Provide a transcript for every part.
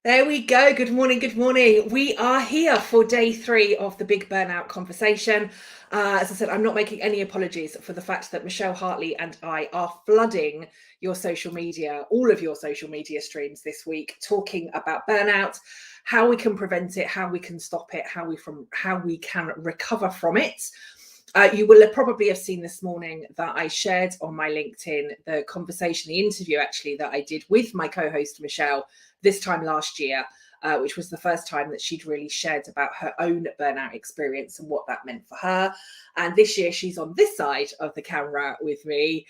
There we go. Good morning. Good morning. We are here for day 3 of the Big Burnout Conversation. As I said, I'm not making any apologies for the fact that Michelle Hartley and I are flooding your social media, all of your social media streams this week, talking about burnout, how we can prevent it, how we can stop it, how we can recover from it. You will probably have seen this morning that I shared on my LinkedIn the conversation, the interview actually that I did with my co-host Michelle this time last year, which was the first time that she'd really shared about her own burnout experience and what that meant for her. And this year she's on this side of the camera with me,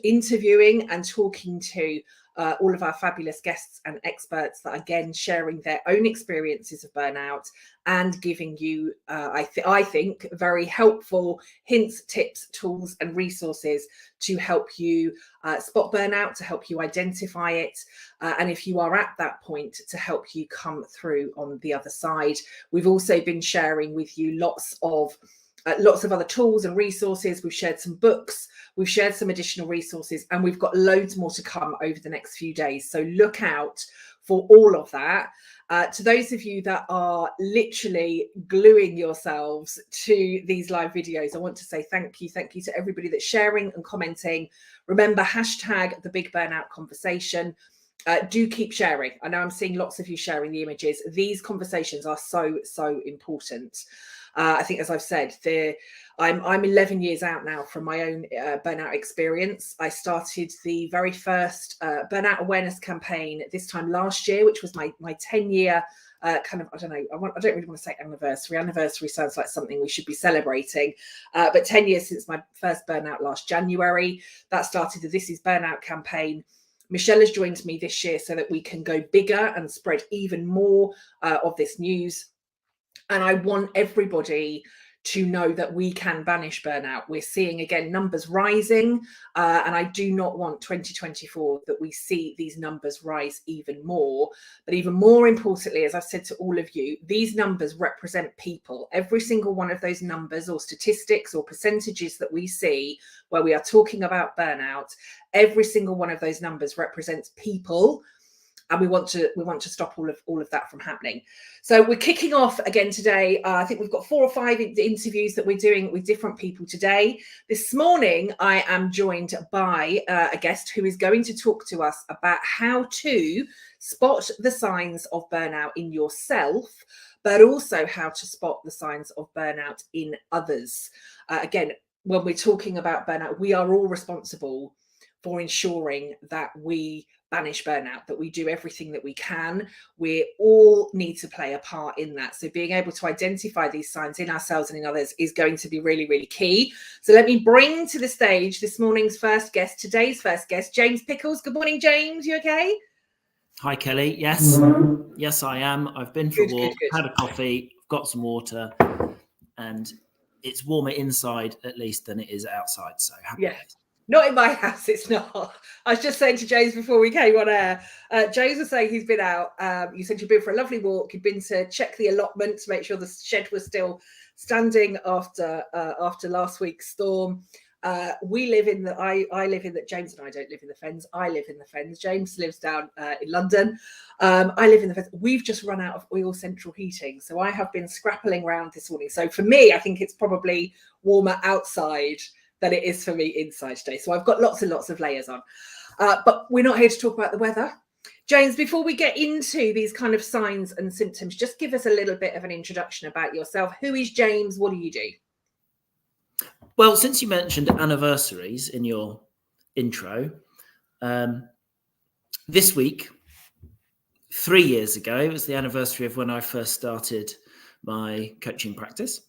interviewing and talking to all of our fabulous guests and experts that are, again, sharing their own experiences of burnout and giving you, I think, very helpful hints, tips, tools, and resources to help you spot burnout, to help you identify it, and if you are at that point, to help you come through on the other side. We've also been sharing with you lots of other tools and resources. We've shared some books, we've shared some additional resources, and we've got loads more to come over the next few days. So look out for all of that. To those of you that are literally gluing yourselves to these live videos, I want to say thank you. Thank you to everybody that's sharing and commenting. Remember, hashtag the Big Burnout Conversation. Do keep sharing. I know I'm seeing lots of you sharing the images. These conversations are so important. I think, as I've said, I'm 11 years out now from my own burnout experience. I started the very first burnout awareness campaign this time last year, which was my 10-year kind of, I don't really want to say anniversary. Anniversary sounds like something we should be celebrating. But 10 years since my first burnout last January. That started the This Is Burnout campaign. Michelle has joined me this year so that we can go bigger and spread even more of this news. And I want everybody to know that we can banish burnout. We're seeing, again, numbers rising. And I do not want 2024 that we see these numbers rise even more. But even more importantly, as I've said to all of you, these numbers represent people. Every single one of those numbers or statistics or percentages that we see where we are talking about burnout, every single one of those numbers represents people. And we want to stop all of that from happening. So we're kicking off again today. I think we've got 4 or 5 interviews that we're doing with different people today. This morning, I am joined by a guest who is going to talk to us about how to spot the signs of burnout in yourself, but also how to spot the signs of burnout in others. Again, when we're talking about burnout, we are all responsible for ensuring that we banish burnout, that we do everything that we can. We all need to play a part in that. So being able to identify these signs in ourselves and in others is going to be really, really key. So let me bring to the stage this morning's first guest, today's first guest, James Pickles. Good morning, James. You okay? Hi, Kelly. Yes, I am. I've been for a walk, had a coffee, got some water, and it's warmer inside at least than it is outside. So happy days. Not in my house, it's not. I was just saying to James before we came on air, James was saying he's been out. You said you've been for a lovely walk. You've been to check the allotment to make sure the shed was still standing after last week's storm. We live in the, I live in the, James and I don't live in the Fens. I live in the Fens. James lives down in London. I live in the Fens. We've just run out of oil central heating. So I have been scrappling around this morning. So for me, I think it's probably warmer outside than it is for me inside today. So I've got lots and lots of layers on. But we're not here to talk about the weather. James, before we get into these kind of signs and symptoms, just give us a little bit of an introduction about yourself. Who is James? What do you do? Well, since you mentioned anniversaries in your intro, this week, 3 years ago, it was the anniversary of when I first started my coaching practice.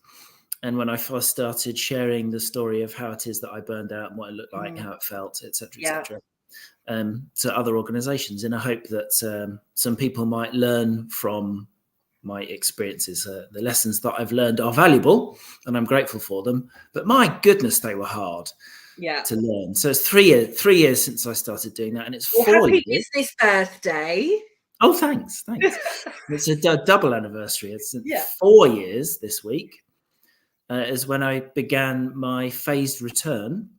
And when I first started sharing the story of how it is that I burned out and what it looked like, how it felt, etc., to other organisations, in a hope that some people might learn from my experiences. The lessons that I've learned are valuable, and I'm grateful for them. But my goodness, they were hard to learn. So it's 3 years since I started doing that, and it's 4 happy years. Business birthday! Oh, thanks. It's a double anniversary. It's 4 years this week. Is when I began my phased return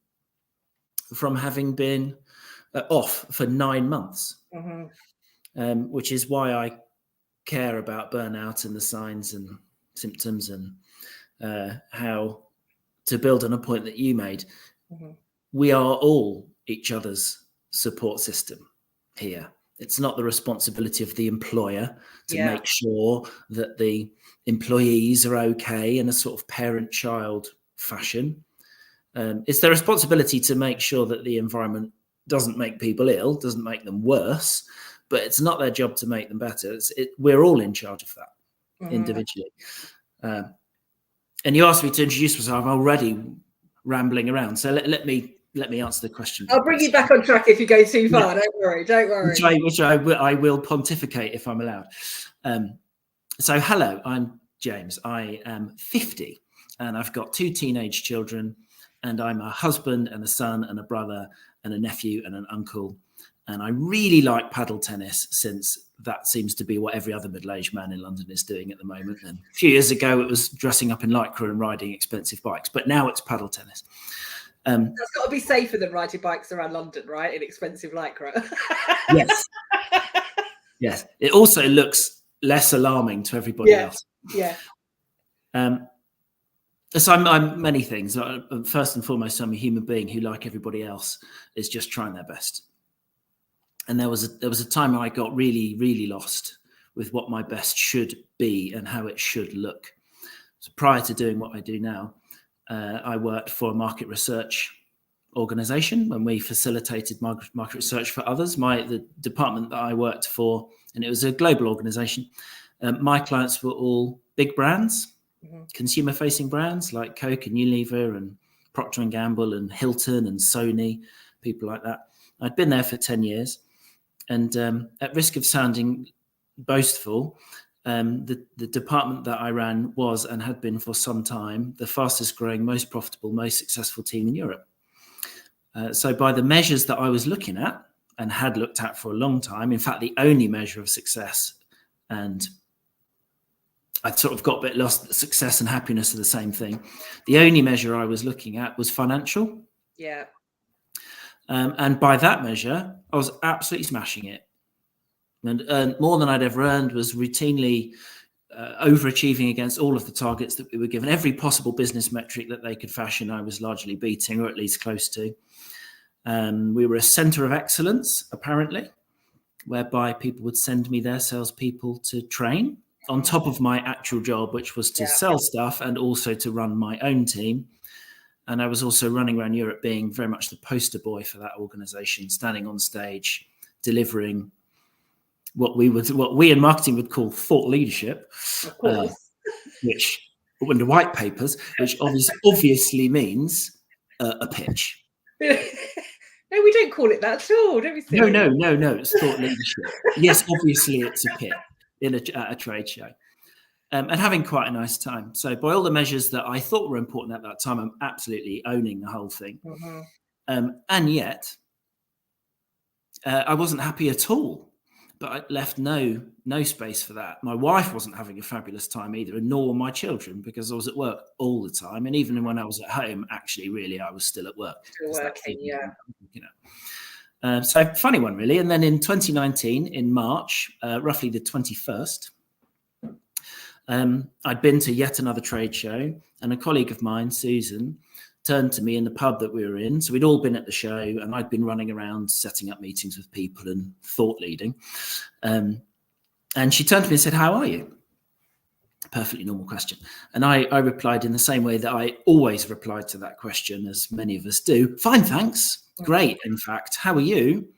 from having been off for 9 months. which is why I care about burnout and the signs and symptoms and how to build on a point that you made. Mm-hmm. We are all each other's support system here. It's not the responsibility of the employer to make sure that the employees are okay in a sort of parent-child fashion. It's their responsibility to make sure that the environment doesn't make people ill, doesn't make them worse, but it's not their job to make them better. We're all in charge of that individually. And you asked me to introduce myself. I'm already rambling around, so let me answer the question. I'll bring you back on track if you go too far. Don't worry. Which I will pontificate if I'm allowed. So hello, I'm James. I am 50, and I've got 2 teenage children, and I'm a husband and a son and a brother and a nephew and an uncle. And I really like paddle tennis, since that seems to be what every other middle-aged man in London is doing at the moment. And a few years ago, it was dressing up in lycra and riding expensive bikes, but now it's paddle tennis. That's got to be safer than riding bikes around London, right? In expensive lycra. Yes. Yes. It also looks less alarming to everybody else. Yeah. So I'm many things. First and foremost, I'm a human being who, like everybody else, is just trying their best. And there was a time when I got really, really lost with what my best should be and how it should look. So prior to doing what I do now, I worked for a market research organization when we facilitated market research for others. The department that I worked for, and it was a global organization, my clients were all big brands, consumer-facing brands like Coke and Unilever and Procter & Gamble and Hilton and Sony, people like that. I'd been there for 10 years. And at risk of sounding boastful, the department that I ran was, and had been for some time, the fastest growing, most profitable, most successful team in Europe. So by the measures that I was looking at and had looked at for a long time, in fact, the only measure of success, and I'd sort of got a bit lost, that success and happiness are the same thing. The only measure I was looking at was financial. Yeah. And by that measure, I was absolutely smashing it. And earned more than I'd ever earned, was routinely overachieving against all of the targets that we were given. Every possible business metric that they could fashion, I was largely beating, or at least close to. We were a center of excellence, apparently, whereby people would send me their salespeople to train on top of my actual job, which was to sell stuff and also to run my own team. And I was also running around Europe, being very much the poster boy for that organization, standing on stage, delivering what we in marketing would call thought leadership, which under white papers, which obviously means a pitch. No, we don't call it that at all, don't we? Silly? No, it's thought leadership. Yes, obviously it's a pitch at a trade show. And having quite a nice time. So by all the measures that I thought were important at that time, I'm absolutely owning the whole thing. And yet, I wasn't happy at all. But I left no space for that. My wife wasn't having a fabulous time either, and nor were my children, because I was at work all the time. And even when I was at home, actually, really, I was still at work. Still working, yeah. You know. So funny one, really. And then in 2019, in March, roughly the 21st, I'd been to yet another trade show, and a colleague of mine, Susan, turned to me in the pub that we were in. So we'd all been at the show, and I'd been running around setting up meetings with people and thought leading. And she turned to me and said, "How are you?" Perfectly normal question. And I replied in the same way that I always replied to that question, as many of us do. "Fine, thanks. Great, in fact. How are you?"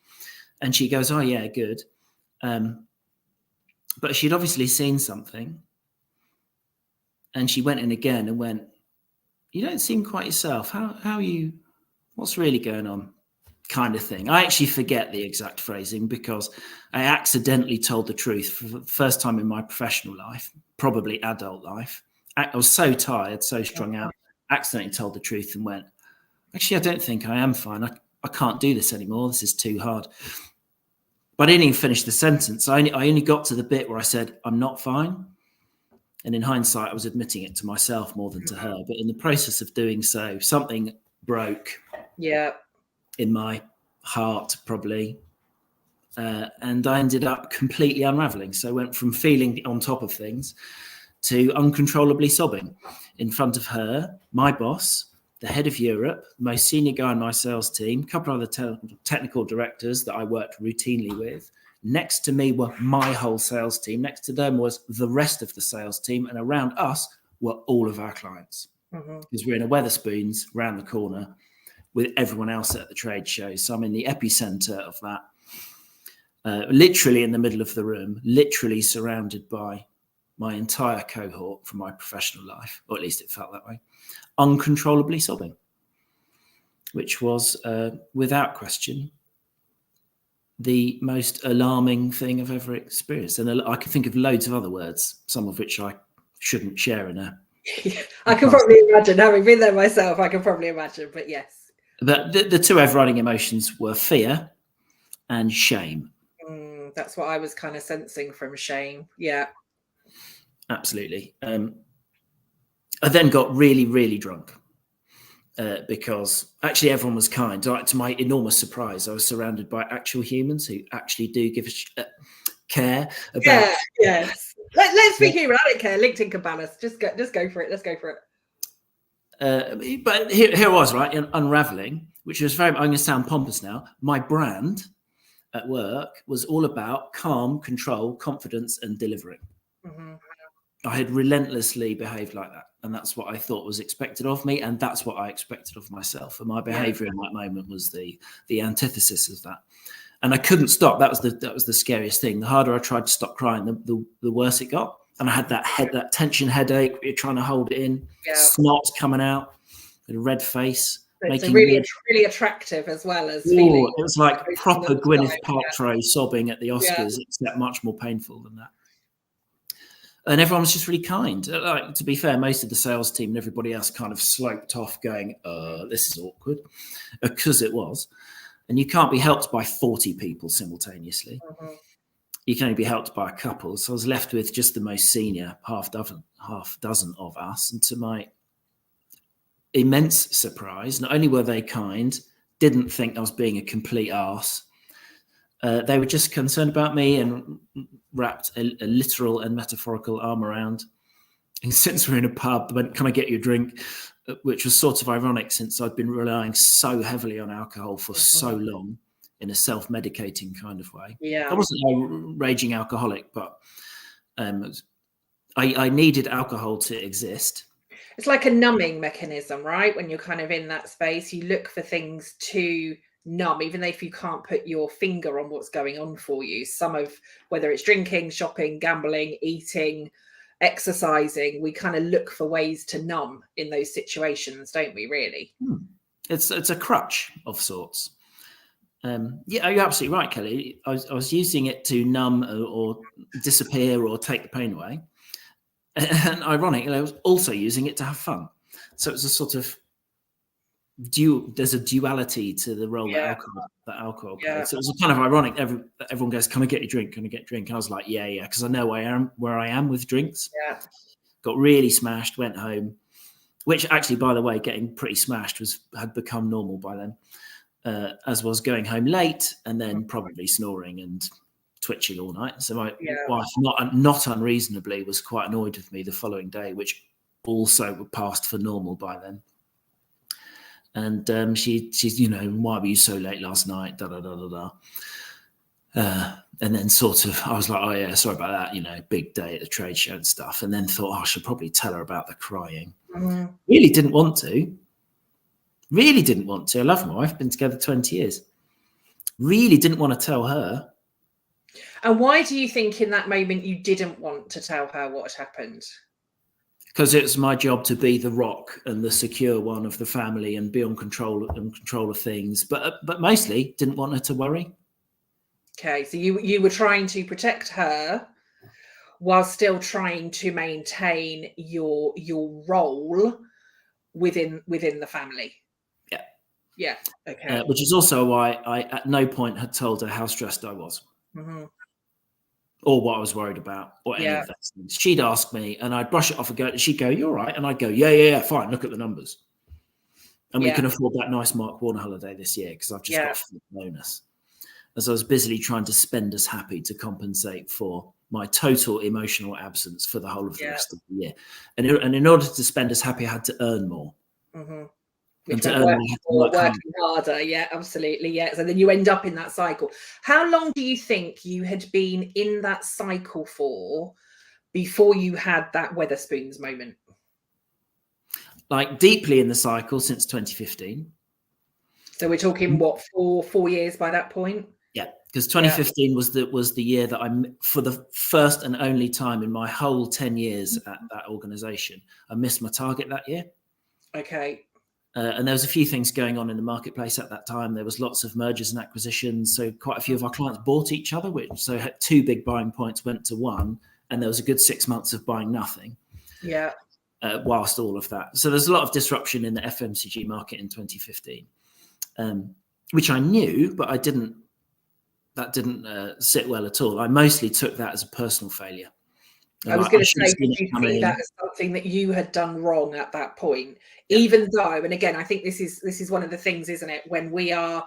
And she goes, "Oh, yeah, good." But she'd obviously seen something. And she went in again and went, "You don't seem quite yourself. How are you? What's really going on?" Kind of thing. I actually forget the exact phrasing, because I accidentally told the truth for the first time in my professional life, probably adult life. I was so tired, so strung out, accidentally told the truth and went, "Actually, I don't think I am fine. I can't do this anymore. This is too hard." But I didn't even finish the sentence. I only got to the bit where I said, "I'm not fine." And in hindsight, I was admitting it to myself more than to her. But in the process of doing so, something broke. Yeah. In my heart, probably. And I ended up completely unraveling. So I went from feeling on top of things to uncontrollably sobbing in front of her, my boss, the head of Europe, the most senior guy in my sales team, a couple of other technical directors that I worked routinely with. Next to me were my whole sales team. Next to them was the rest of the sales team. And around us were all of our clients. Because we're in a Wetherspoons around the corner with everyone else at the trade show. So I'm in the epicenter of that, literally in the middle of the room, literally surrounded by my entire cohort from my professional life, or at least it felt that way, uncontrollably sobbing, which was, without question, the most alarming thing I've ever experienced. And I can think of loads of other words, some of which I shouldn't share in a... I can probably imagine, having been there myself, I can probably imagine, but yes. But the two overriding emotions were fear and shame. That's what I was kind of sensing from shame. Yeah. Absolutely. I then got really, really drunk because actually everyone was kind. To my enormous surprise, I was surrounded by actual humans who actually do give a care about. Yeah, yes. Let's be human. I don't care. LinkedIn can ban us. Just go for it. Let's go for it. But here I was, right, unraveling, which was very, I'm going to sound pompous now. My brand at work was all about calm, control, confidence, and delivering. I had relentlessly behaved like that. And that's what I thought was expected of me. And that's what I expected of myself. And my behavior in that moment was the antithesis of that. And I couldn't stop. That was the scariest thing. The harder I tried to stop crying, the worse it got. And I had that tension headache. You're trying to hold it in. Snot's coming out. A red face. It's really attractive as well as feeling. It was like proper Gwyneth Paltrow sobbing at the Oscars, except much more painful than that. And everyone was just really kind. Like, to be fair, most of the sales team and everybody else kind of sloped off going, this is awkward, because it was. And you can't be helped by 40 people simultaneously. You can only be helped by a couple. So I was left with just the most senior half dozen of us. And to my immense surprise, not only were they kind, didn't think I was being a complete arse. They were just concerned about me and wrapped a literal and metaphorical arm around. And since we're in a pub, went, can I get you a drink? Which was sort of ironic since I'd been relying so heavily on alcohol for so long in a self-medicating kind of way. I wasn't a raging alcoholic, but I needed alcohol to exist. It's like a numbing mechanism, right? When you're kind of in that space, you look for things to numb, even if you can't put your finger on what's going on for you. Whether it's drinking, shopping, gambling, eating, exercising, we kind of look for ways to numb in those situations, don't we, really? It's a crutch of sorts. You're absolutely right, Kelly. I was using it to numb or disappear or take the pain away. And ironically, I was also using it to have fun. So it's a sort of there's a duality to the role that alcohol plays. So it was kind of ironic. Everyone goes, can I get you a drink? Can I get a drink? I was like, yeah, because I know where I am with drinks. Got really smashed, went home, which actually, by the way, getting pretty smashed had become normal by then, as was going home late and then probably snoring and twitching all night. So my wife, not unreasonably, was quite annoyed with me the following day, which also passed for normal by then. And she's, why were you so late last night? And then sort of, I was like, oh yeah, sorry about that, big day at the trade show and stuff. And then thought, I should probably tell her about the crying. Really didn't want to. I love my wife, been together 20 years. Really didn't want to tell her. And why do you think in that moment you didn't want to tell her what had happened? Because it's my job to be the rock and the secure one of the family and be in control of things. But mostly didn't want her to worry. Okay, so you were trying to protect her while still trying to maintain your role within the family. Yeah. Okay. Which is also why I at no point had told her how stressed I was. Or what I was worried about, or any of those things. She'd ask me, and I'd brush it off and go, she'd go, "You all right?" And I'd go, yeah, fine, look at the numbers. And we can afford that nice Mark Warner holiday this year because I've just got a bonus. as I was busily trying to spend as happy to compensate for my total emotional absence for the whole of the rest of the year. And in order to spend as happy, I had to earn more. Mm-hmm. And Which to meant earn more, working I had to more, work harder. working harder. Yeah, absolutely. Yeah. So then you end up in that cycle. How long do you think you had been in that cycle for before you had that Weatherspoons moment? Like deeply in the cycle since 2015. So we're talking what, 4 years by that point? Yeah, because 2015 was the year that for the first and only time in my whole 10 years at that organization, I missed my target that year. Okay. And there was a few things going on in the marketplace at that time. There was lots of mergers and acquisitions. So quite a few of our clients bought each other, so had two big buying points went to one, and there was a good 6 months of buying nothing. Yeah. Whilst all of that. So there's a lot of disruption in the FMCG market in 2015, which I knew, but that didn't sit well at all. I mostly took that as a personal failure. I was going to say, did you see that as something that you had done wrong at that point? Yeah. Even though, and again, I think this is one of the things, isn't it? When we are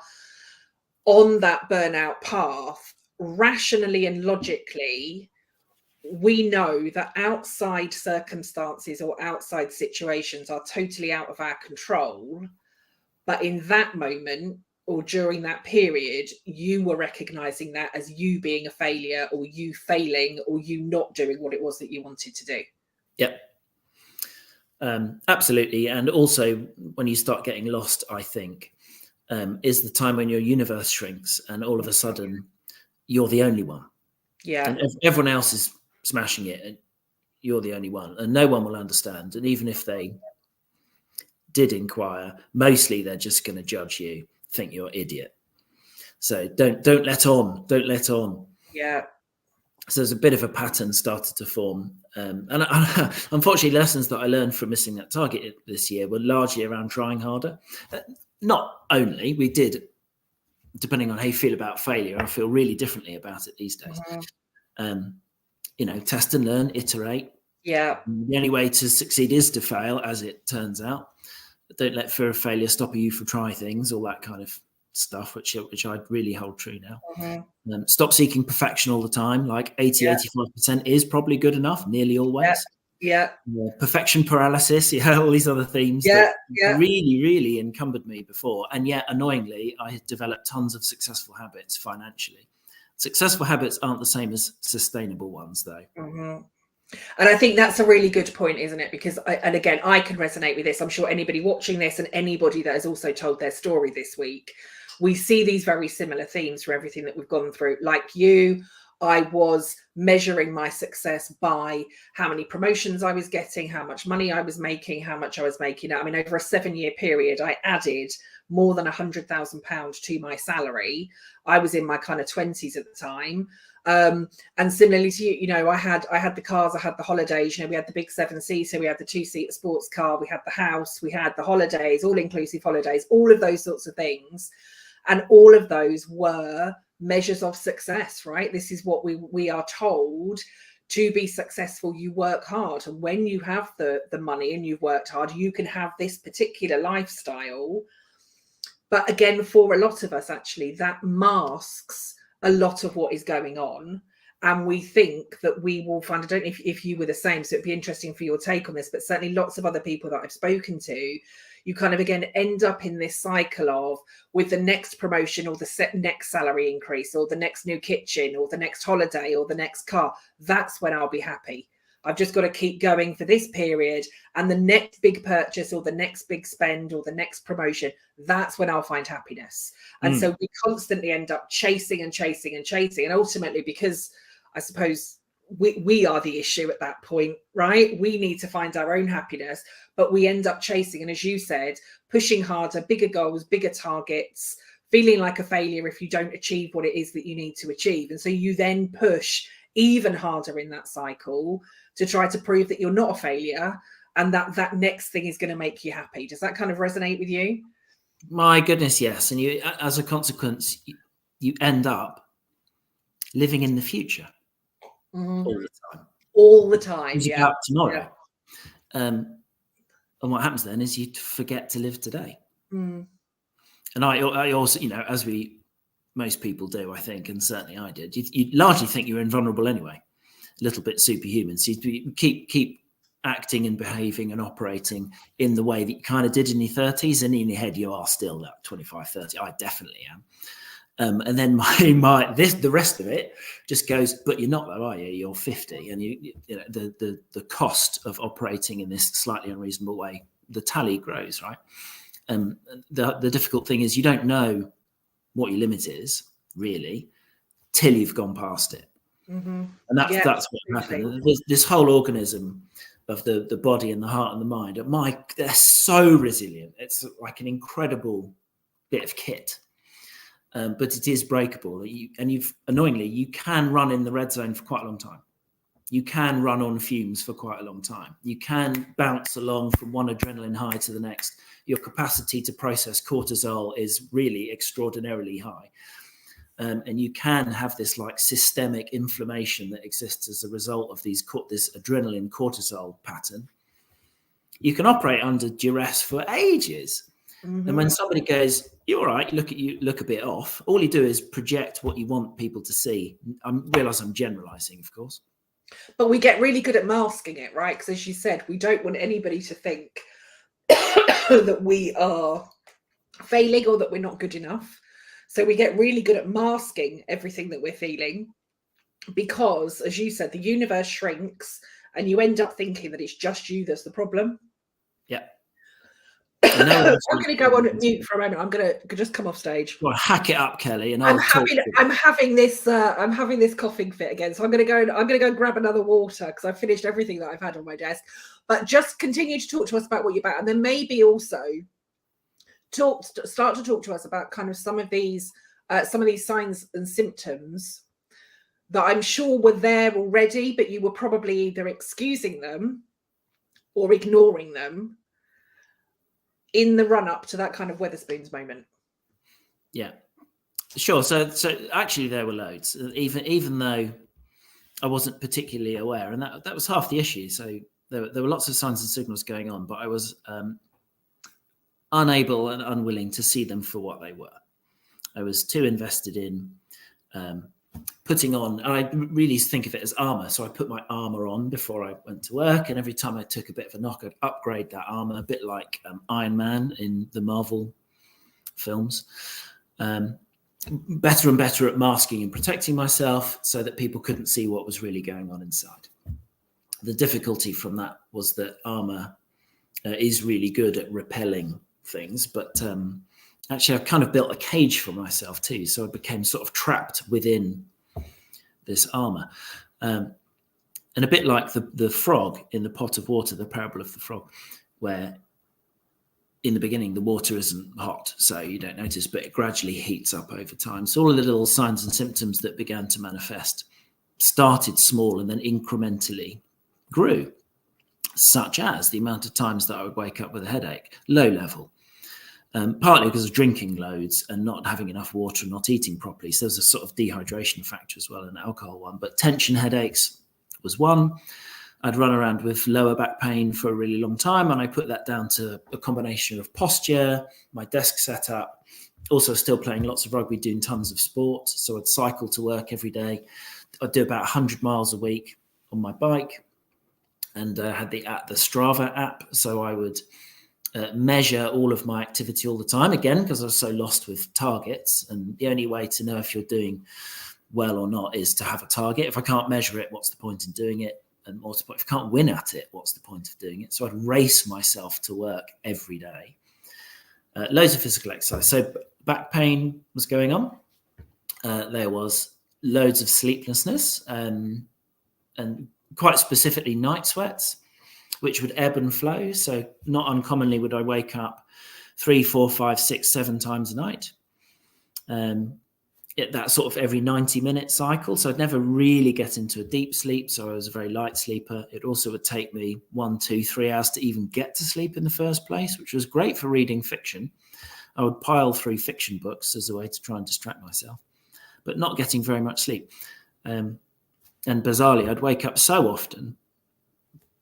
on that burnout path, rationally and logically, we know that outside circumstances or outside situations are totally out of our control. But in that moment, or during that period, you were recognizing that as you being a failure, or you failing, or you not doing what it was that you wanted to do. Yep. Absolutely. And also when you start getting lost, I think, is the time when your universe shrinks and all of a sudden you're the only one. Yeah. And everyone else is smashing it and you're the only one, and no one will understand. And even if they did inquire, mostly they're just going to judge you, think you're an idiot. So don't let on. Yeah. So there's a bit of a pattern started to form. And unfortunately, lessons that I learned from missing that target this year were largely around trying harder. Not only, we did, depending on how you feel about failure, I feel really differently about it these days. Test and learn, iterate. Yeah. The only way to succeed is to fail, as it turns out. Don't let fear of failure stop you from trying things, all that kind of stuff, which I really hold true now. Stop seeking perfection all the time. Like 85% is probably good enough, nearly always. Yeah. Perfection paralysis, all these other themes that really, really encumbered me before. And yet, annoyingly, I had developed tons of successful habits financially. Successful habits aren't the same as sustainable ones, though. And I think that's a really good point, isn't it? Because, and again, I can resonate with this. I'm sure anybody watching this and anybody that has also told their story this week, we see these very similar themes for everything that we've gone through. Like you, I was measuring my success by how many promotions I was getting, how much money I was making, how much I was making. I mean, over a 7-year period, I added more than £100,000 to my salary. I was in my kind of 20s at the time. And similarly to you, I had the cars, I had the holidays, we had the big 7-seater, we had the 2-seater sports car, we had the house, we had the holidays, all inclusive holidays, all of those sorts of things. And all of those were measures of success, right? This is what we are told. To be successful, you work hard. And when you have the money and you've worked hard, you can have this particular lifestyle. But again, for a lot of us, actually, that masks a lot of what is going on. And we think that we will find, I don't know if you were the same, so it'd be interesting for your take on this, but certainly lots of other people that I've spoken to, you kind of, again, end up in this cycle of, with the next promotion or the next salary increase or the next new kitchen or the next holiday or the next car, that's when I'll be happy. I've just got to keep going for this period, and the next big purchase or the next big spend or the next promotion, that's when I'll find happiness. And so we constantly end up chasing and chasing and chasing. And ultimately, because I suppose we are the issue at that point, right? We need to find our own happiness, but we end up chasing. And as you said, pushing harder, bigger goals, bigger targets, feeling like a failure if you don't achieve what it is that you need to achieve. And so you then push even harder in that cycle to try to prove that you're not a failure and that next thing is going to make you happy. Does that kind of resonate with you? My goodness, yes. And you, as a consequence, you end up living in the future all the time. It's about tomorrow. And what happens then is you forget to live today. And I also, as we most people do, I think, and certainly I did. You largely think you're invulnerable anyway, a little bit superhuman. So you keep acting and behaving and operating in the way that you kind of did in your 30s, and in your head you are still that 25, 30. I definitely am. And then the rest of it just goes, but you're not though, are you? You're 50, and you know, the cost of operating in this slightly unreasonable way, the tally grows, right? The difficult thing is you don't know what your limit is really till you've gone past it. Mm-hmm. And that's what happened. This whole organism of the body and the heart and the mind, they're so resilient. It's like an incredible bit of kit. But it is breakable. Annoyingly, you can run in the red zone for quite a long time. You can run on fumes for quite a long time. You can bounce along from one adrenaline high to the next. Your capacity to process cortisol is really extraordinarily high. And you can have this like systemic inflammation that exists as a result of this adrenaline cortisol pattern. You can operate under duress for ages. Mm-hmm. And when somebody goes, "You're all right," you look a bit off, all you do is project what you want people to see. I realise I'm generalising, of course. But we get really good at masking it, right? Because as you said, we don't want anybody to think that we are failing or that we're not good enough. So we get really good at masking everything that we're feeling because, as you said, the universe shrinks and you end up thinking that it's just you that's the problem. Yeah. I'm going to go on mute for a moment. I'm going to just come off stage. Well, hack it up, Kelly, and I'm having this coughing fit again. So I'm going to go and grab another water because I've finished everything that I've had on my desk. But just continue to talk to us about what you're about, and then maybe also start to talk to us about kind of some of these signs and symptoms that I'm sure were there already, but you were probably either excusing them or ignoring them in the run up to that kind of Wetherspoons moment. Yeah, sure. So actually there were loads, even though I wasn't particularly aware, and that was half the issue. So there were lots of signs and signals going on, but I was unable and unwilling to see them for what they were. I was too invested in putting on, and I really think of it as armor. So I put my armor on before I went to work, and every time I took a bit of a knock, I'd upgrade that armor, a bit like Iron Man in the Marvel films. Better and better at masking and protecting myself so that people couldn't see what was really going on inside. The difficulty from that was that armor is really good at repelling things, but actually I kind of built a cage for myself too. So I became sort of trapped within this armor. And a bit like the frog in the pot of water, the parable of the frog, where in the beginning the water isn't hot, so you don't notice, but it gradually heats up over time. So all of the little signs and symptoms that began to manifest started small and then incrementally grew, such as the amount of times that I would wake up with a headache, low level, partly because of drinking loads and not having enough water and not eating properly. So there's a sort of dehydration factor as well, an alcohol one. But tension headaches was one. I'd run around with lower back pain for a really long time, and I put that down to a combination of posture, my desk setup, also still playing lots of rugby, doing tons of sport. So I'd cycle to work every day. I'd do about 100 miles a week on my bike, and had the Strava app. So I would measure all of my activity all the time, again, because I was so lost with targets. And the only way to know if you're doing well or not is to have a target. If I can't measure it, what's the point in doing it? And also, if I can't win at it, what's the point of doing it? So I'd race myself to work every day. Loads of physical exercise. So back pain was going on. There was loads of sleeplessness and quite specifically night sweats, which would ebb and flow. So not uncommonly would I wake up 3, 4, 5, 6, 7 times a night. That sort of every 90-minute cycle. So I'd never really get into a deep sleep. So I was a very light sleeper. It also would take me 1, 2, 3 hours to even get to sleep in the first place, which was great for reading fiction. I would pile through fiction books as a way to try and distract myself, but not getting very much sleep. And bizarrely, I'd wake up so often,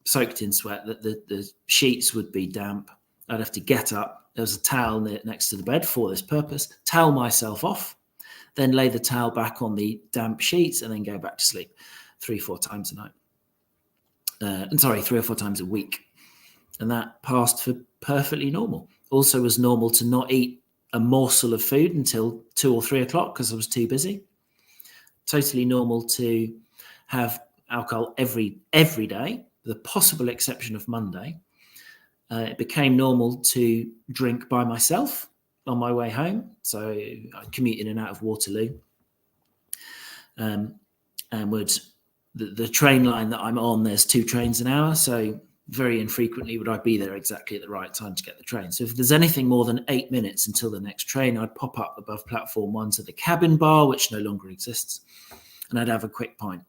soaked in sweat, that the sheets would be damp. I'd have to get up. There was a towel next to the bed for this purpose, towel myself off, then lay the towel back on the damp sheets, and then go back to sleep 3-4 times a night. 3 or 4 times a week. And that passed for perfectly normal. Also was normal to not eat a morsel of food until 2 or 3 o'clock because I was too busy. Totally normal to have alcohol every day, with the possible exception of Monday. It became normal to drink by myself on my way home. So I commute in and out of Waterloo. And the train line that I'm on, there's 2 trains an hour. So very infrequently would I be there exactly at the right time to get the train. So if there's anything more than 8 minutes until the next train, I'd pop up above platform 1 to the cabin bar, which no longer exists, and I'd have a quick pint.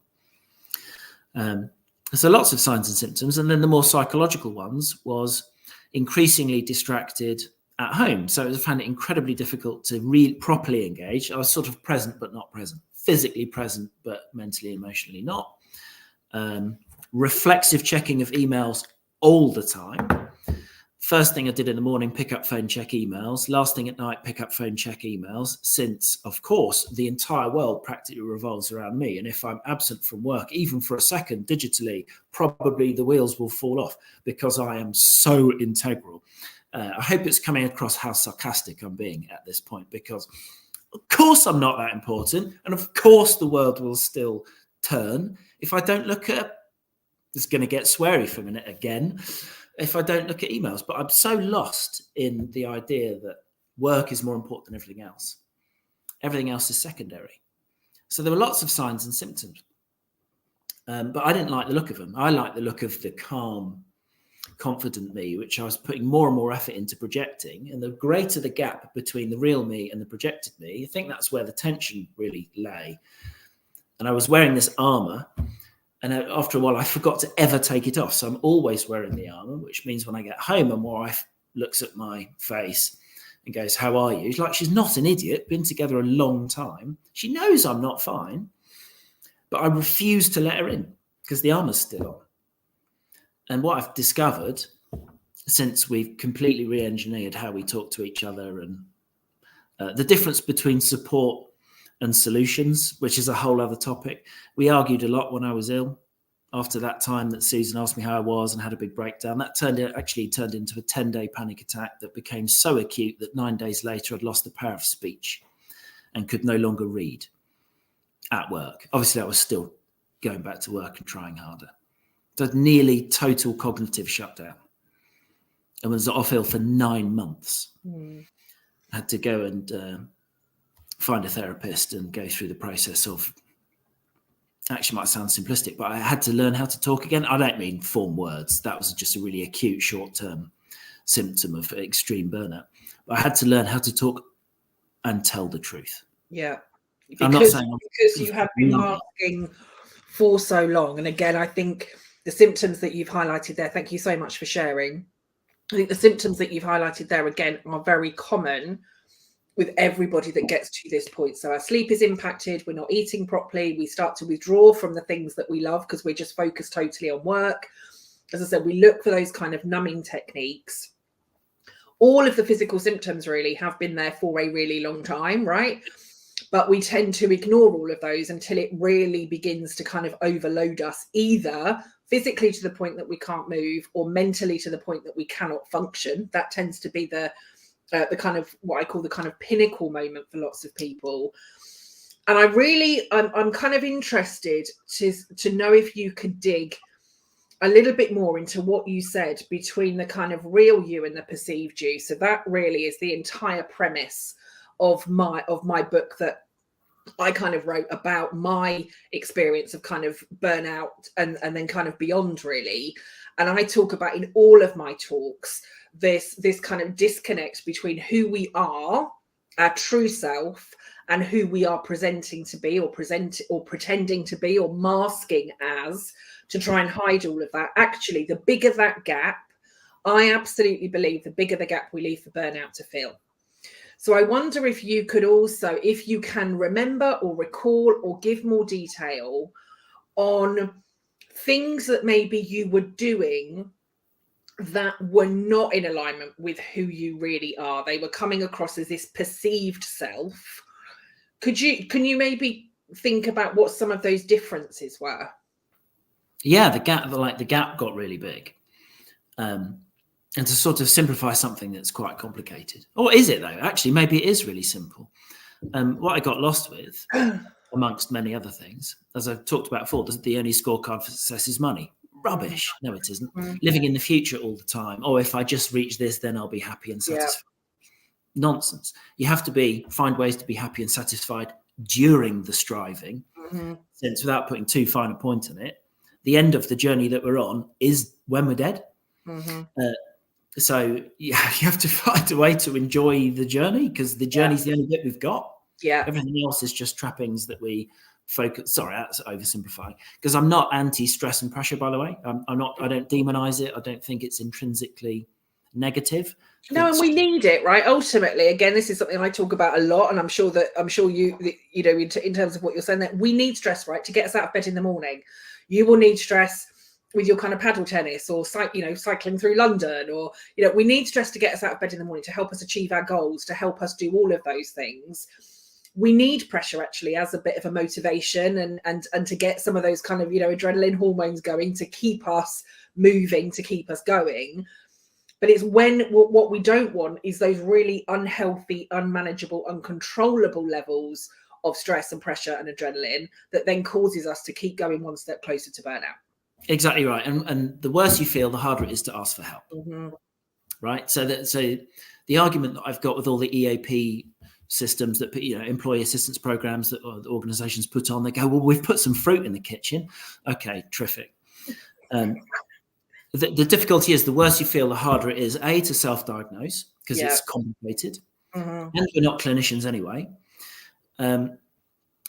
So lots of signs and symptoms. And then the more psychological ones was increasingly distracted at home. So I found it incredibly difficult to properly engage. I was sort of present, but not present. Physically present, but mentally, emotionally not. Reflexive checking of emails all the time. First thing I did in the morning, pick up phone, check emails. Last thing at night, pick up phone, check emails. Since, of course, the entire world practically revolves around me. And if I'm absent from work, even for a second digitally, probably the wheels will fall off because I am so integral. I hope it's coming across how sarcastic I'm being at this point, because of course I'm not that important. And of course the world will still turn if I don't look at, it's going to get sweary for a minute again, if I don't look at emails. But I'm so lost in the idea that work is more important than everything else. Everything else is secondary. So there were lots of signs and symptoms. But I didn't like the look of them. I liked the look of the calm, confident me, which I was putting more and more effort into projecting. And the greater the gap between the real me and the projected me, I think that's where the tension really lay. And I was wearing this armor. And after a while, I forgot to ever take it off. So I'm always wearing the armor, which means when I get home and my wife looks at my face and goes, "How are you?" She's like, she's not an idiot, been together a long time. She knows I'm not fine, but I refuse to let her in because the armor's still on. And what I've discovered since we've completely re-engineered how we talk to each other, and the difference between support and solutions, which is a whole other topic. We argued a lot when I was ill. After that time that Susan asked me how I was and had a big breakdown, that turned into a 10-day panic attack that became so acute that 9 days later I'd lost the power of speech and could no longer read at work. Obviously, I was still going back to work and trying harder. So nearly total cognitive shutdown. I was off ill for 9 months. I had to go and find a therapist and go through the process of, actually might sound simplistic, but I had to learn how to talk again. I don't mean form words. That was just a really acute short-term symptom of extreme burnout. But I had to learn how to talk and tell the truth. Yeah. I'm not saying because you have been masking for so long. And again, I think the symptoms that you've highlighted there, thank you so much for sharing. I think the symptoms that you've highlighted there, again, are very common with everybody that gets to this point. So our sleep is impacted, we're not eating properly, we start to withdraw from the things that we love because we're just focused totally on work. As I said, we look for those kind of numbing techniques. All of the physical symptoms really have been there for a really long time, right? But we tend to ignore all of those until it really begins to kind of overload us, either physically to the point that we can't move or mentally to the point that we cannot function. That tends to be the kind of what I call the kind of pinnacle moment for lots of people. And I'm kind of interested to know if you could dig a little bit more into what you said between the kind of real you and the perceived you. So that really is the entire premise of my book that I kind of wrote about my experience of kind of burnout and then kind of beyond, really. And I talk about in all of my talks this kind of disconnect between who we are, our true self, and who we are presenting to be or pretending to be or masking as, to try and hide all of that. Actually, the bigger that gap, I absolutely believe the bigger the gap we leave for burnout to fill. So I wonder if you could also, if you can remember or recall or give more detail on things that maybe you were doing that were not in alignment with who you really are. They were coming across as this perceived self, Can you maybe think about what some of those differences were? Yeah, the gap got really big. And to sort of simplify something that's quite complicated, or is it though? Actually, maybe it is really simple. What I got lost with, amongst many other things, as I've talked about before, the only scorecard for success is money. Rubbish. No, it isn't. Living in the future all the time. Oh, if I just reach this, then I'll be happy and satisfied. Nonsense. You have to find ways to be happy and satisfied during the striving. Since, without putting too fine a point on it, the end of the journey that we're on is when we're dead. So you have to find a way to enjoy the journey, because the journey's the only bit we've got. Everything else is just trappings that we focus. Sorry, that's oversimplifying, because I'm not anti-stress and pressure, by the way. I'm not. I don't demonize it. I don't think it's intrinsically negative. No, and we need it, right? Ultimately, again, this is something I talk about a lot, and I'm sure you know, in terms of what you're saying, that we need stress, right, to get us out of bed in the morning. You will need stress with your kind of paddle tennis or cycling through London, or we need stress to get us out of bed in the morning, to help us achieve our goals, to help us do all of those things. We need pressure actually as a bit of a motivation and to get some of those kind of adrenaline hormones going, to keep us moving, to keep us going. But it's when what we don't want is those really unhealthy, unmanageable, uncontrollable levels of stress and pressure and adrenaline that then causes us to keep going one step closer to burnout. Exactly right. And the worse you feel, the harder it is to ask for help. Right. So the argument that I've got with all the EAP systems that employee assistance programs that the organizations put on, they go, well, we've put some fruit in the kitchen. Okay, terrific. The difficulty is, the worse you feel, the harder it is, A, to self-diagnose, because it's complicated, and we're not clinicians anyway.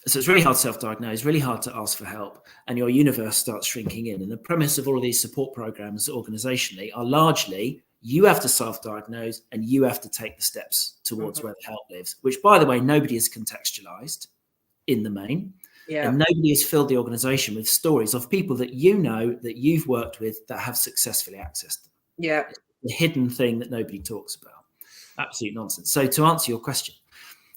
So it's really hard to self-diagnose, really hard to ask for help, and your universe starts shrinking in. And the premise of all of these support programs organizationally are largely, you have to self-diagnose and you have to take the steps towards where the help lives, which, by the way, nobody has contextualized in the main. And nobody has filled the organization with stories of people that that you've worked with that have successfully accessed them. It's the hidden thing that nobody talks about. Absolute nonsense. So to answer your question,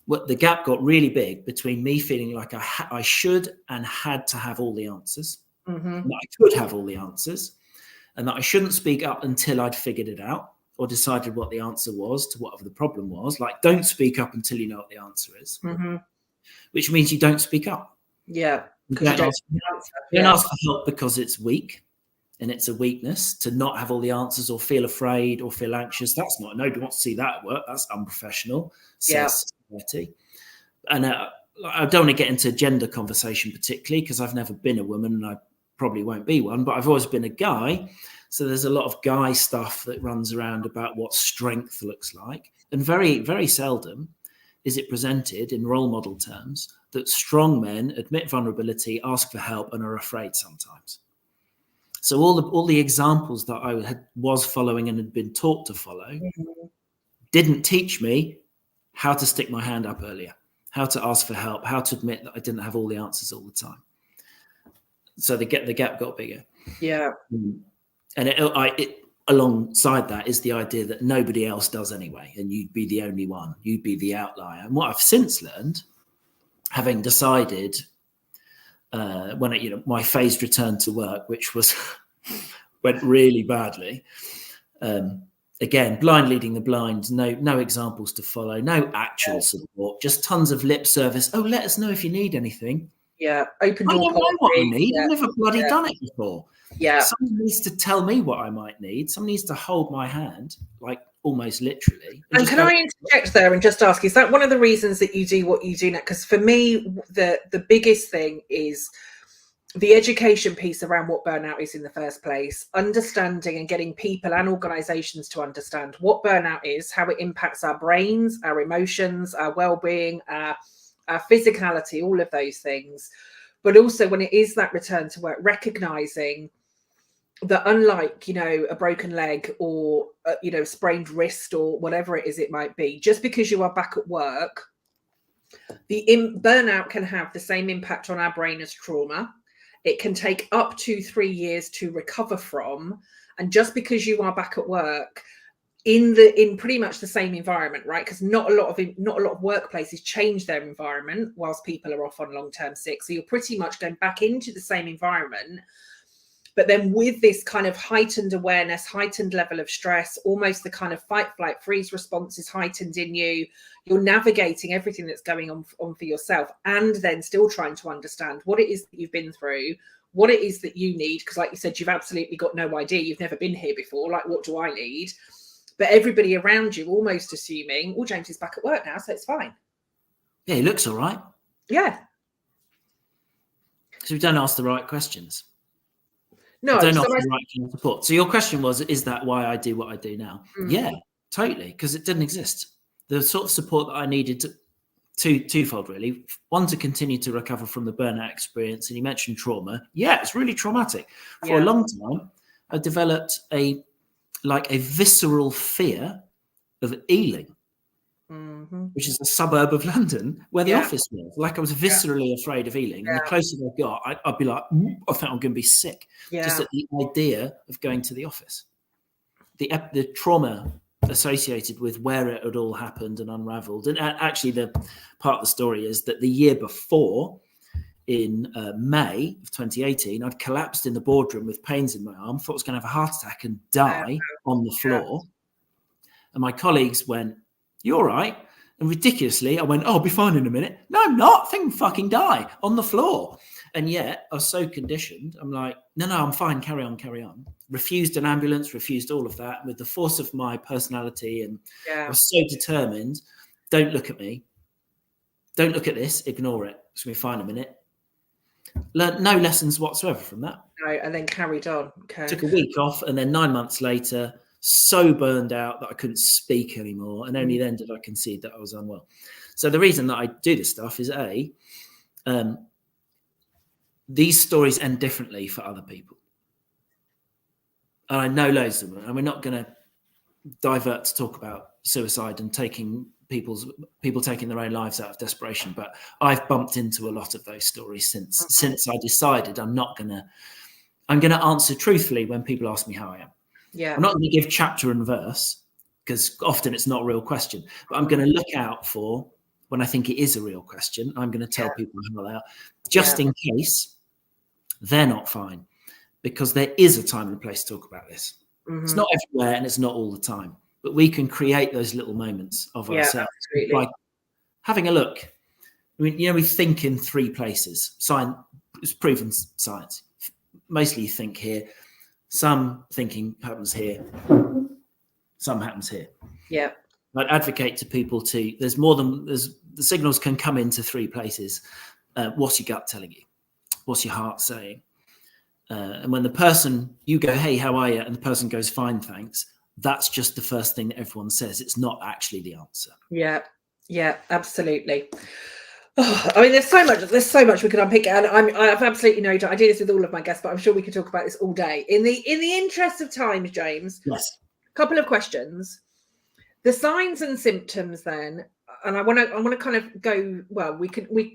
the gap got really big between me feeling like I should and had to have all the answers, and that I could have all the answers, and that I shouldn't speak up until I'd figured it out or decided what the answer was to whatever the problem was. Like, don't speak up until you know what the answer is, which means you don't speak up. You don't ask for help because it's weak, and it's a weakness to not have all the answers or feel afraid or feel anxious. That's not, nobody wants to see that at work. That's unprofessional, says society. And I don't want to get into gender conversation particularly, because I've never been a woman and I probably won't be one, but I've always been a guy. So there's a lot of guy stuff that runs around about what strength looks like. And very, very seldom is it presented in role model terms that strong men admit vulnerability, ask for help, and are afraid sometimes. So all the examples that I was following and had been taught to follow didn't teach me how to stick my hand up earlier, how to ask for help, how to admit that I didn't have all the answers all the time. So the gap got bigger. And alongside that is the idea that nobody else does anyway, and you'd be the only one, you'd be the outlier. And what I've since learned, having decided when my phased return to work, which went really badly, again, blind leading the blind, no examples to follow, no actual support, just tons of lip service. Oh, let us know if you need anything. Open door. I don't know what I need. I've never bloody done it before. Someone needs to tell me what I might need. Someone needs to hold my hand, like almost literally. And can I interject there and just ask, is that one of the reasons that you do what you do now? Because for me, the biggest thing is the education piece around what burnout is in the first place, understanding and getting people and organizations to understand what burnout is, how it impacts our brains, our emotions, our well-being, our physicality, all of those things. But also when it is that return to work, recognizing that unlike, a broken leg or, sprained wrist or whatever it is it might be, just because you are back at work, burnout can have the same impact on our brain as trauma. It can take up to 3 years to recover from. And just because you are back at work, in pretty much the same environment, right? Because not a lot of workplaces change their environment whilst people are off on long-term sick. So you're pretty much going back into the same environment, but then with this kind of heightened awareness, heightened level of stress, almost the kind of fight, flight, freeze response is heightened in you. You're navigating everything that's going on for yourself, and then still trying to understand what it is that you've been through, what it is that you need. Because like you said, you've absolutely got no idea. You've never been here before. Like, what do I need? But everybody around you almost assuming, oh, James is back at work now, so it's fine. Yeah, he looks all right. Yeah. So we don't ask the right questions. No, don't offer the right kind of support. So your question was, is that why I do what I do now? Yeah, totally, because it didn't exist. The sort of support that I needed twofold, really. One, to continue to recover from the burnout experience. And you mentioned trauma. Yeah, it's really traumatic. For a long time, I developed a visceral fear of Ealing, which is a suburb of London where the office was. Like, I was viscerally afraid of Ealing. And the closer I got, I'd be like, I think I'm going to be sick. Just at the idea of going to the office. The trauma associated with where it had all happened and unraveled. And actually, the part of the story is that the year before, in May of 2018, I'd collapsed in the boardroom with pains in my arm, thought I was going to have a heart attack and die on the floor. And my colleagues went, "You all right?" And ridiculously, I went, "Oh, I'll be fine in a minute." No, I'm not. I think I'm fucking die on the floor. And yet I was so conditioned. I'm like, no, I'm fine. Carry on, carry on. Refused an ambulance, refused all of that with the force of my personality. And I was so determined. Don't look at me. Don't look at this. Ignore it. It's going to be fine in a minute. Learned no lessons whatsoever from that. No, and then carried on. Okay. Took a week off, and then 9 months later, so burned out that I couldn't speak anymore. And only then did I concede that I was unwell. So the reason that I do this stuff is these stories end differently for other people. And I know loads of them. And we're not going to divert to talk about suicide and people taking their own lives out of desperation. But I've bumped into a lot of those stories since I decided I'm going to answer truthfully when people ask me how I am. Yeah. I'm not going to give chapter and verse, because often it's not a real question, but I'm going to look out for when I think it is a real question. I'm going to tell people how they are, just in case they're not fine, because there is a time and a place to talk about this. It's not everywhere and it's not all the time, but we can create those little moments of ourselves by having a look. I mean, we think in three places. Science is proven science. Mostly you think here. Some thinking happens here. Some happens here. Yeah. I'd advocate to people the signals can come into three places. What's your gut telling you? What's your heart saying? And when the person, you go, "Hey, how are you?" and the person goes, "Fine, thanks," that's just the first thing that everyone says. It's not actually the answer. Yeah, absolutely. Oh, I mean, there's so much we could unpick, and I've absolutely no doubt. I do this with all of my guests, but I'm sure we could talk about this all day. In the interest of time, James, yes, a couple of questions. The signs and symptoms, then, and I want to kind of go. Well,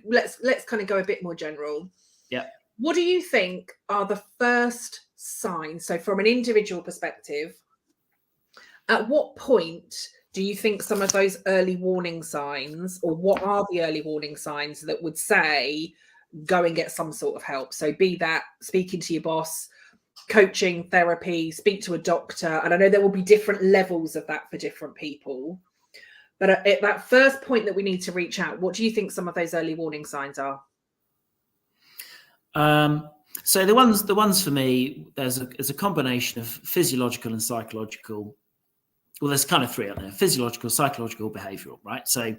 let's kind of go a bit more general. Yeah. What do you think are the first signs? So, from an individual perspective, at what point do you think some of those early warning signs, or what are the early warning signs that would say go and get some sort of help? So be that speaking to your boss, coaching, therapy, speak to a doctor. And I know there will be different levels of that for different people. But at that first point that we need to reach out, what do you think some of those early warning signs are? So the ones for me, there's a combination of physiological and psychological. Well, there's kind of three out there: physiological, psychological, behavioral, right? So,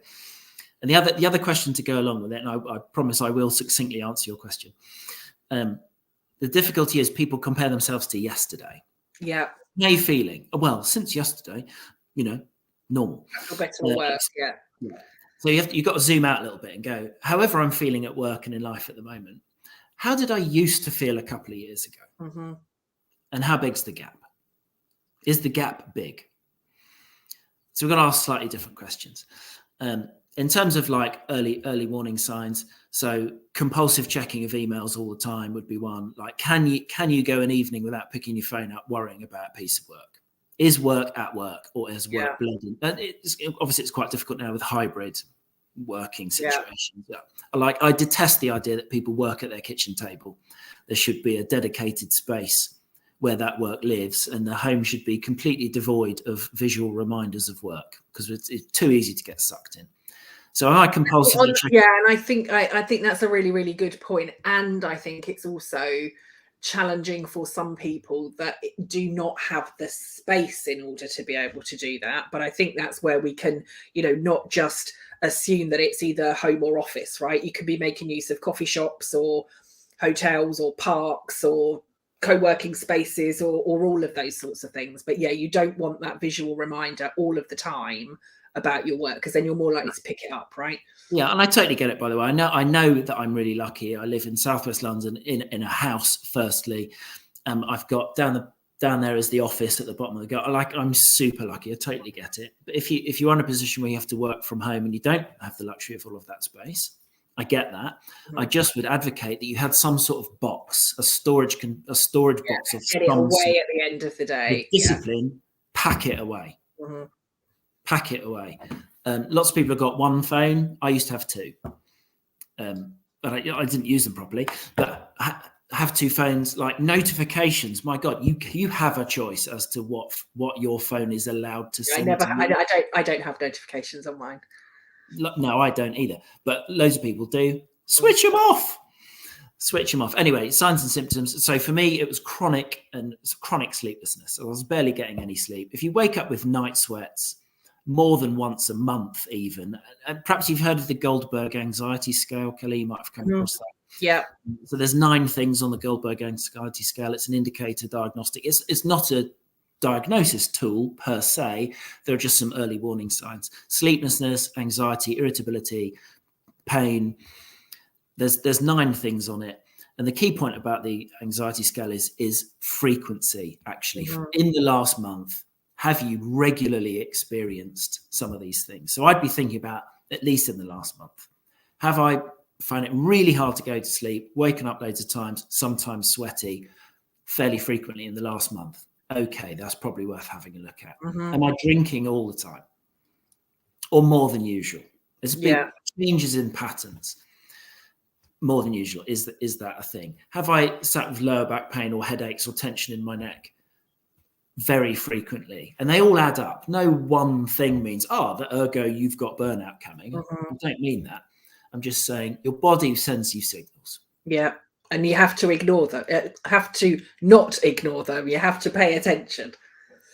and the other question to go along with it, and I promise I will succinctly answer your question. The difficulty is people compare themselves to yesterday. Yeah. How are you feeling? Well, since yesterday, normal. I feel better at work, yeah. So you've got to zoom out a little bit and go, however I'm feeling at work and in life at the moment, how did I used to feel a couple of years ago? Mm-hmm. And how big's the gap? Is the gap big? So we're going to ask slightly different questions. In terms of like early warning signs, so compulsive checking of emails all the time would be one. Like, can you go an evening without picking your phone up, worrying about a piece of work? Is work at work, or is work Yeah. blending? And obviously it's quite difficult now with hybrid working Yeah. situations. I detest the idea that people work at their kitchen table. There should be a dedicated space where that work lives, and the home should be completely devoid of visual reminders of work, because it's too easy to get sucked in. So I compulsively check. Yeah, and I think that's a really, really good point. And I think it's also challenging for some people that do not have the space in order to be able to do that. But I think that's where we can, not just assume that it's either home or office, right? You could be making use of coffee shops or hotels or parks or co-working spaces or all of those sorts of things. But yeah, you don't want that visual reminder all of the time about your work, because then you're more likely to pick it up, right? Yeah, and I totally get it, by the way. I know that I'm really lucky. I live in Southwest London in a house, firstly. I've got down there is the office at the bottom of the garden. I'm super lucky. I totally get it. But if you're in a position where you have to work from home and you don't have the luxury of all of that space, I get that. Mm-hmm. I just would advocate that you had some sort of box, a storage box of get it away at the end of the day. With discipline, pack it away. Mm-hmm. Pack it away. Lots of people have got one phone. I used to have two, but I didn't use them properly. But have two phones, like notifications. My God, you have a choice as to what your phone is allowed to send. I don't have notifications on mine. No, I don't either. But loads of people do. Switch them off. Switch them off. Anyway, signs and symptoms. So for me, it was chronic sleeplessness. I was barely getting any sleep. If you wake up with night sweats more than once a month, even, and perhaps you've heard of the Goldberg anxiety scale, Kelly, you might have come across that. Yeah. So there's 9 things on the Goldberg anxiety scale. It's an indicator diagnostic. It's not a diagnosis tool per se. There are just some early warning signs: sleeplessness, anxiety, irritability, pain. There's 9 things on it. And the key point about the anxiety scale is frequency, actually. Mm-hmm. In the last month, have you regularly experienced some of these things? So I'd be thinking about, at least in the last month, have I found it really hard to go to sleep, waken up loads of times, sometimes sweaty, fairly frequently in the last month? Okay, that's probably worth having a look at. Mm-hmm. Am I drinking all the time or more than usual? There's big changes in patterns. More than usual. Is that a thing? Have I sat with lower back pain or headaches or tension in my neck very frequently? And they all add up. No one thing means, ergo you've got burnout coming. Mm-hmm. I don't mean that. I'm just saying your body sends you signals. Yeah. And you have to ignore them. Have to not ignore them. You have to pay attention.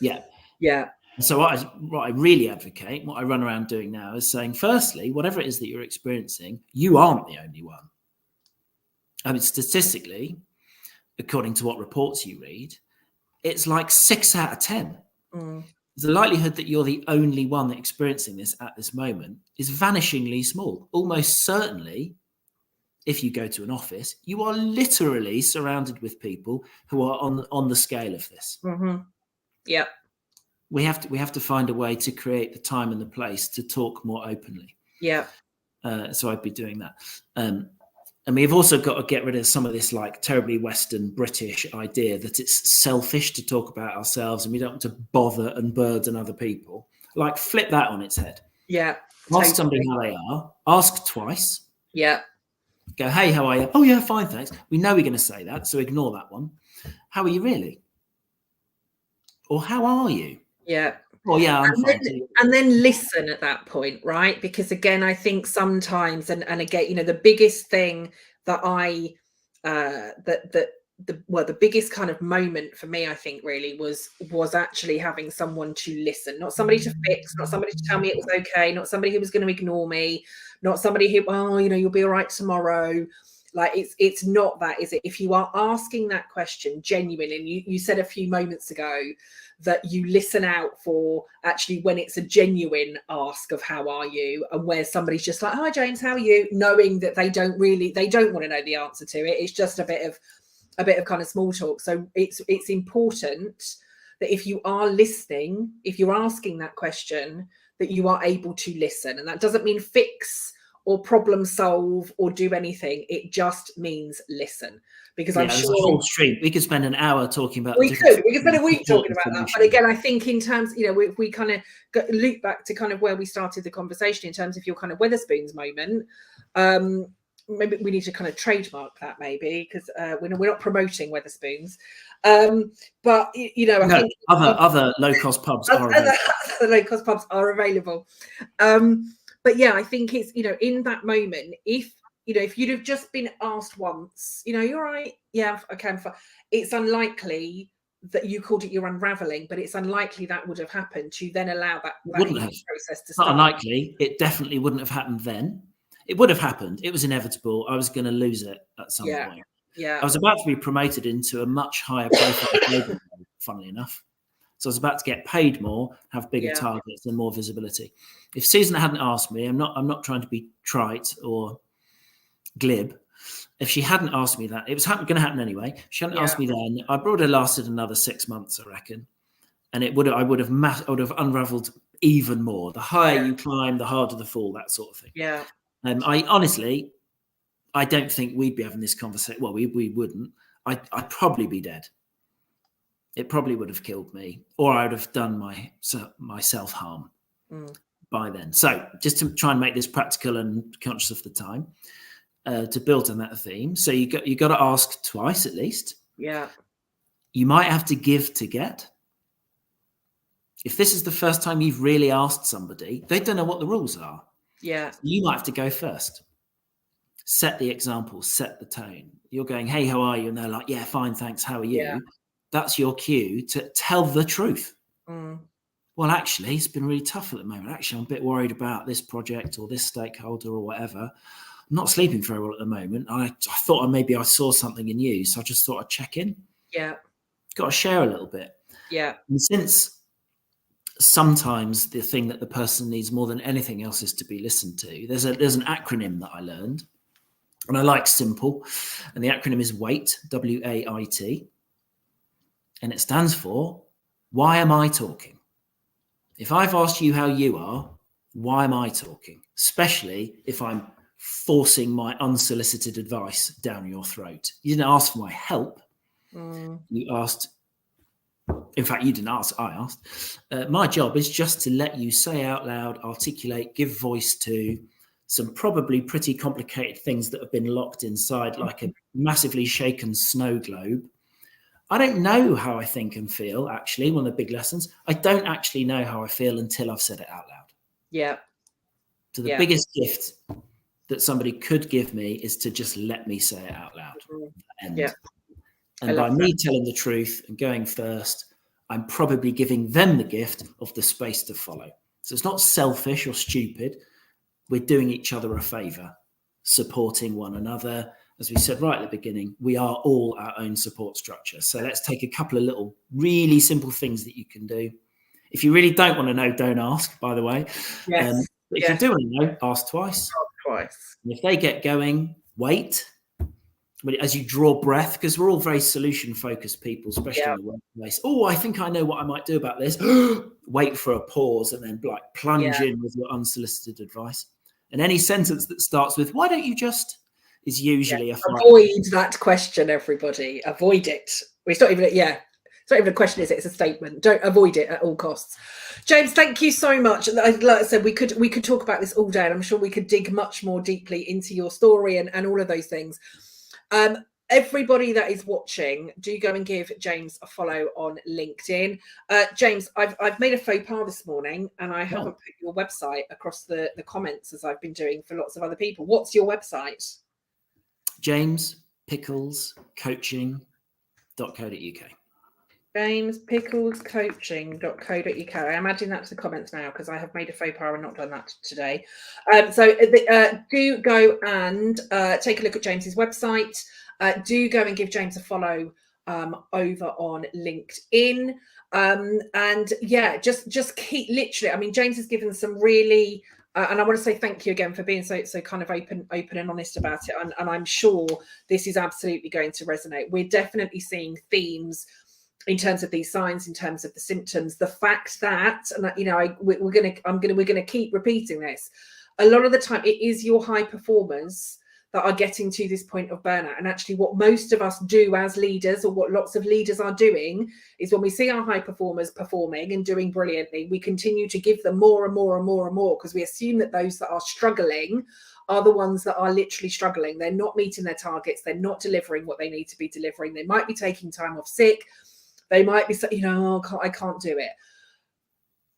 Yeah. Yeah. So what I really advocate, what I run around doing now, is saying, firstly, whatever it is that you're experiencing, you aren't the only one. I mean, statistically, according to what reports you read, it's like 6 out of 10. Mm. The likelihood that you're the only one experiencing this at this moment is vanishingly small. Almost certainly, if you go to an office, you are literally surrounded with people who are on the scale of this. Mm-hmm. Yeah. We have to find a way to create the time and the place to talk more openly. Yeah. So I'd be doing that. And we've also got to get rid of some of this like terribly Western British idea that it's selfish to talk about ourselves and we don't want to bother and burden other people. Like, flip that on its head. Yeah. Ask somebody how they are. Ask twice. Yeah. Go, hey, how are you? Oh, yeah, fine, thanks. We know we're going to say that, so ignore that one. How are you really? Or how are you? Yeah. Oh, yeah, I'm fine. And then listen at that point, right? Because again, I think sometimes, and again, the biggest thing that the biggest kind of moment for me, I think, really was actually having someone to listen, not somebody to fix, not somebody to tell me it was okay, not somebody who was going to ignore me, not somebody who, you'll be all right tomorrow. Like, it's not that, is it? If you are asking that question genuinely, and you said a few moments ago that you listen out for actually when it's a genuine ask of how are you, and where somebody's just like, hi James, how are you? Knowing that they don't want to know the answer to it. It's just a bit of kind of small talk. So it's important that if you are listening, if you're asking that question, that you are able to listen. And that doesn't mean fix or problem solve or do anything. It just means listen, because I'm Yeah, there's a sure whole stream. We could spend an hour talking about we different could spend a week talking important about that. But solutions. again, I think in terms, if we kind of loop back to kind of where we started the conversation in terms of your kind of Wetherspoons moment, maybe we need to kind of trademark that, maybe, because we're not promoting Wetherspoons. But I think other low-cost pubs are available. Other low-cost pubs are available. But yeah, I think it's, in that moment, if you'd have just been asked once, you're right, yeah, okay, I'm fine. It's unlikely that you called it your unraveling, but it's unlikely that would have happened to then allow that Wouldn't have. process to Not start. unlikely. It definitely wouldn't have happened then. It would have happened. It was inevitable. I was going to lose it at some point. Yeah. I was about to be promoted into a much higher profile global role, funnily enough. So I was about to get paid more, have bigger targets and more visibility. If Susan hadn't asked me, I'm not trying to be trite or glib. If she hadn't asked me that, it was going to happen anyway. If she hadn't asked me then, I would have lasted another 6 months, I reckon. And I would have unraveled even more. The higher you climb, the harder the fall, that sort of thing. Yeah. I don't think we'd be having this conversation. Well, we wouldn't. I'd probably be dead. It probably would have killed me, or I would have done my self-harm by then. So just to try and make this practical and conscious of the time, to build on that theme. So you got to ask twice at least. Yeah. You might have to give to get. If this is the first time you've really asked somebody, they don't know what the rules are. Yeah. You might have to go first. Set the example, set the tone. You're going, hey, how are you? And they're like, yeah, fine, thanks. How are you? Yeah. That's your cue to tell the truth. Well, actually, it's been really tough at the moment. Actually, I'm a bit worried about this project or this stakeholder or whatever. I'm not sleeping very well at the moment. I thought maybe I saw something in you, so I just thought I'd check in. Yeah. Got to share a little bit. Yeah. And since sometimes the thing that the person needs more than anything else is to be listened to, there's an acronym that I learned, and I like simple, and the acronym is WAIT, WAIT, and it stands for, why am I talking? If I've asked you how you are, why am I talking? Especially if I'm forcing my unsolicited advice down your throat. You didn't ask for my help. You asked, in fact, you didn't ask, I asked. My job is just to let you say out loud, articulate, give voice to some probably pretty complicated things that have been locked inside like a massively shaken snow globe. I don't know how I think and feel, actually, one of the big lessons. I don't actually know how I feel until I've said it out loud. Yeah. So the biggest gift that somebody could give me is to just let me say it out loud. And by me telling the truth and going first, I'm probably giving them the gift of the space to follow. So it's not selfish or stupid. We're doing each other a favor, supporting one another. As we said right at the beginning, we are all our own support structure. So let's take a couple of little really simple things that you can do. If you really don't want to know, don't ask, by the way. Yes. But if you do want to know, ask twice. And if they get going, wait. As you draw breath, because we're all very solution-focused people, especially in the workplace. Oh, I think I know what I might do about this. Wait for a pause and then plunge in with your unsolicited advice. And any sentence that starts with, why don't you just, is usually a fight. Avoid that question, everybody. Avoid it. It's not even it's not even a question, is it? It's a statement. Don't avoid it at all costs. James, thank you so much. Like I said, we could talk about this all day, and I'm sure we could dig much more deeply into your story and all of those things. Everybody that is watching, do go and give James a follow on LinkedIn. James, I've made a faux pas this morning, and I haven't put your website across the comments as I've been doing for lots of other people. What's your website? JamesPicklesCoaching.co.uk. JamesPicklesCoaching.co.uk. I'm adding that to the comments now because I have made a faux pas and not done that today. Do go and take a look at James's website. Do go and give James a follow over on LinkedIn. Just keep literally. I mean, James has given some really. And I want to say thank you again for being so kind of open and honest about it. And I'm sure this is absolutely going to resonate. We're definitely seeing themes in terms of these signs, in terms of the symptoms, the fact that, and we're going to keep repeating this. A lot of the time, it is your high performers that are getting to this point of burnout. And actually what most of us do as leaders, or what lots of leaders are doing, is when we see our high performers performing and doing brilliantly, we continue to give them more and more and more and more, because we assume that those that are struggling are the ones that are literally struggling. They're not meeting their targets. They're not delivering what they need to be delivering. They might be taking time off sick. They might be saying, I can't do it.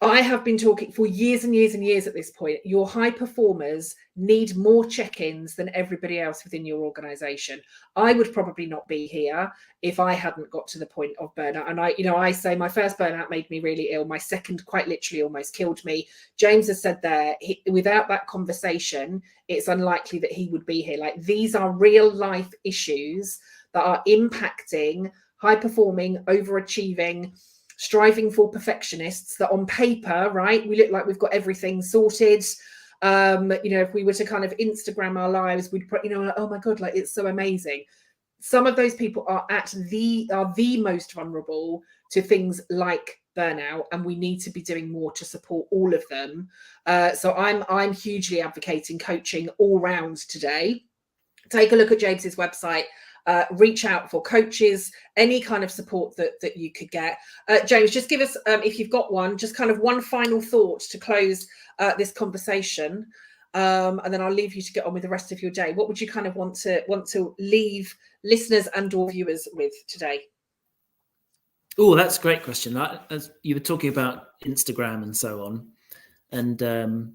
I have been talking for years and years and years at this point. Your high performers need more check-ins than everybody else within your organization. I would probably not be here if I hadn't got to the point of burnout. And I say my first burnout made me really ill. My second quite literally almost killed me. James has said there, without that conversation, it's unlikely that he would be here. Like, these are real life issues that are impacting high-performing, overachieving, striving for perfectionists, that on paper, right, we look like we've got everything sorted. If we were to kind of Instagram our lives, we'd put, oh my God, like, it's so amazing. Some of those people are the most vulnerable to things like burnout, and we need to be doing more to support all of them. So I'm hugely advocating coaching all round today. Take a look at James's website. Reach out for coaches, any kind of support that you could get. James, just give us, if you've got one, just kind of one final thought to close this conversation, and then I'll leave you to get on with the rest of your day. What would you kind of want to leave listeners and or viewers with today? Oh, that's a great question. As you were talking about Instagram and so on, and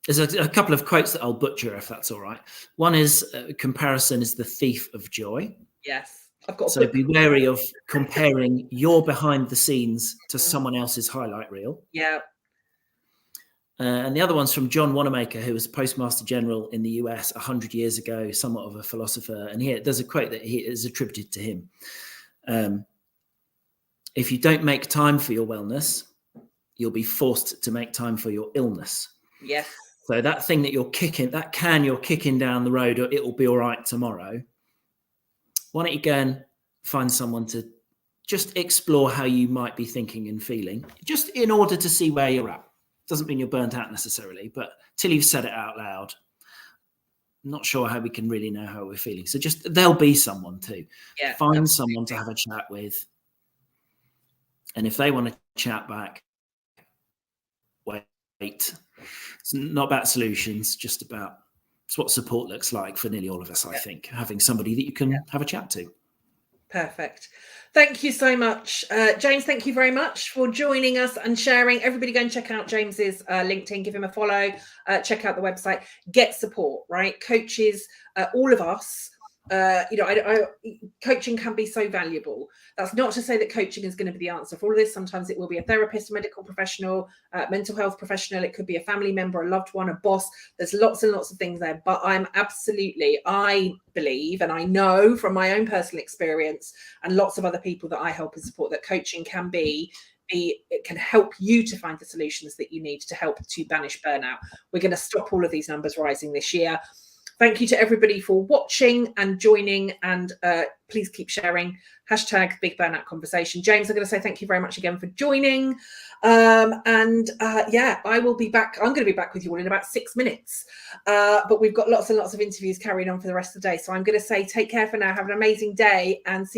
there's a couple of quotes that I'll butcher, if that's all right. One is, comparison is the thief of joy. Yes. I've got. So be wary of comparing your behind the scenes to someone else's highlight reel. Yeah. And the other one's from John Wanamaker, who was Postmaster General in the US 100 years ago, somewhat of a philosopher. And here, there's a quote that is attributed to him. If you don't make time for your wellness, you'll be forced to make time for your illness. Yes. So that thing that you're kicking down the road, or it will be all right tomorrow. Why don't you go and find someone to just explore how you might be thinking and feeling, just in order to see where you're at. Doesn't mean you're burnt out necessarily, but till you've said it out loud, I'm not sure how we can really know how we're feeling. So just, there'll be someone to find someone to have a chat with. And if they want to chat back, wait. It's not about solutions, just about it's what support looks like for nearly all of us, I think, having somebody that you can have a chat to. Perfect. Thank you so much. James, thank you very much for joining us and sharing. Everybody go and check out James's LinkedIn, give him a follow, check out the website, get support, right? Coaches, all of us, coaching can be so valuable. That's not to say that coaching is going to be the answer for all of this. Sometimes it will be a therapist, a medical professional, mental health professional. It could be a family member, a loved one, a boss. There's lots and lots of things there. But I believe, and I know from my own personal experience and lots of other people that I help and support, that coaching can it can help you to find the solutions that you need to help to banish burnout. We're going to stop all of these numbers rising this year. Thank you to everybody for watching and joining, and please keep sharing. #Big Burnout Conversation. James, I'm going to say thank you very much again for joining. I will be back. I'm going to be back with you all in about 6 minutes. But we've got lots and lots of interviews carrying on for the rest of the day. So I'm going to say take care for now. Have an amazing day and see